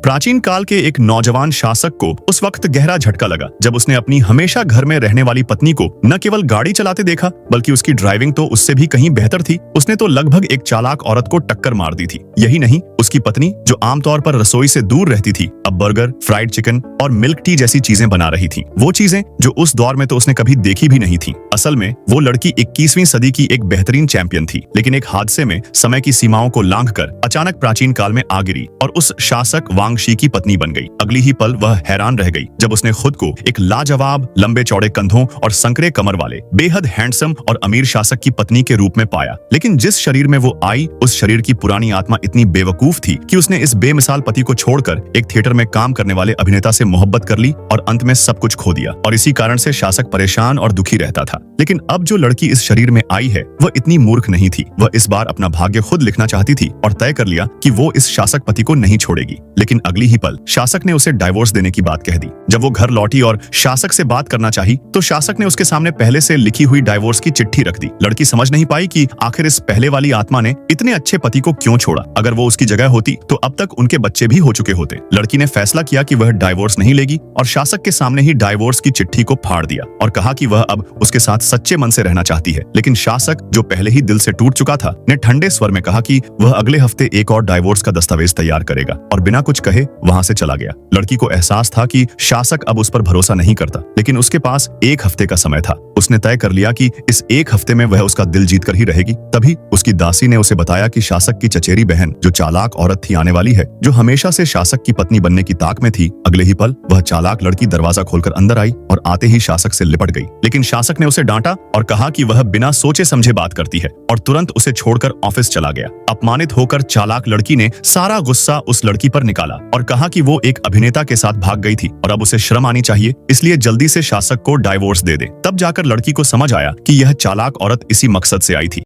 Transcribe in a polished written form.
प्राचीन काल के एक नौजवान शासक को उस वक्त गहरा झटका लगा जब उसने अपनी हमेशा घर में रहने वाली पत्नी को न केवल गाड़ी चलाते देखा बल्कि उसकी ड्राइविंग तो उससे भी कहीं बेहतर थी। उसने तो लगभग एक चालाक औरत को टक्कर मार दी थी। यही नहीं, उसकी पत्नी जो आमतौर पर रसोई से दूर रहती थी अब बर्गर, फ्राइड चिकन और मिल्क टी जैसी चीजें बना रही थी। वो चीजें जो उस दौर में तो उसने कभी देखी भी नहीं थी। असल में वो लड़की 21वीं सदी की एक बेहतरीन चैंपियन थी, लेकिन एक हादसे में समय की सीमाओं को लांघकर अचानक प्राचीन काल में आ गिरी और उस शासक वांगशी की पत्नी बन गई। अगली ही पल वह हैरान रह गई जब उसने खुद को एक लाजवाब, लंबे चौड़े कंधों और संकरे कमर वाले, बेहद हैंडसम और अमीर शासक की पत्नी के रूप में पाया। लेकिन जिस शरीर में वो आई, उस शरीर की पुरानी आत्मा इतनी बेवकूफ थी कि उसने इस बेमिसाल पति को छोड़कर एक थिएटर में काम करने वाले अभिनेता से मोहब्बत कर ली और अंत में सब कुछ खो दिया। और इसी कारण से शासक परेशान और दुखी रहता था। लेकिन अब जो लड़की इस शरीर में आई है वह इतनी मूर्ख नहीं थी। वह इस बार अपना भाग्य खुद लिखना चाहती थी और तय कर लिया कि वो इस शासक पति को नहीं छोड़ेगी। लेकिन अगली ही पल शासक ने उसे डाइवोर्स देने की बात कह दी। जब वो घर लौटी और शासक से बात करना चाही तो शासक ने उसके सामने पहले से लिखी हुई डाइवोर्स की चिट्ठी रख दी। लड़की समझ नहीं पाई कि आखिर इस पहले वाली आत्मा ने इतने अच्छे पति को क्यों छोड़ा। अगर वो उसकी जगह होती तो अब तक उनके बच्चे भी हो चुके होते। लड़की ने फैसला किया कि वह डाइवोर्स नहीं लेगी और शासक के सामने ही डाइवोर्स की चिट्ठी को फाड़ दिया और कहा कि वह अब उसके साथ सच्चे मन से रहना चाहती है। लेकिन शासक, जो पहले ही दिल से टूट चुका था, ने ठंडे स्वर में कहा कि वह अगले हफ्ते एक और डाइवोर्स का दस्तावेज तैयार करेगा और बिना कुछ कहे वहां से चला गया। लड़की को एहसास था कि शासक अब उस पर भरोसा नहीं करता, लेकिन उसके पास एक हफ्ते का समय था। उसने तय कर लिया कि इस एक हफ्ते में वह उसका दिल जीत कर ही रहेगी। तभी उसकी दासी ने उसे बताया कि शासक की चचेरी बहन, जो चालाक औरत थी, आने वाली है, जो हमेशा से शासक की पत्नी बनने की ताक में थी। अगले ही पल वह चालाक लड़की दरवाजा खोलकर अंदर आई और आते ही शासक से लिपट गई। लेकिन शासक ने उसे डांटा और कहा कि वह बिना सोचे समझे बात करती है और तुरंत उसे छोड़कर ऑफिस चला गया। अपमानित होकर चालाक लड़की ने सारा गुस्सा उस लड़की पर निकाला और कहा कि वो एक अभिनेता के साथ भाग गई थी और अब उसे शर्म आनी चाहिए, इसलिए जल्दी से शासक को डाइवोर्स दे दे। तब जाकर लड़की को समझ आया कि यह चालाक औरत इसी मकसद से आई थी।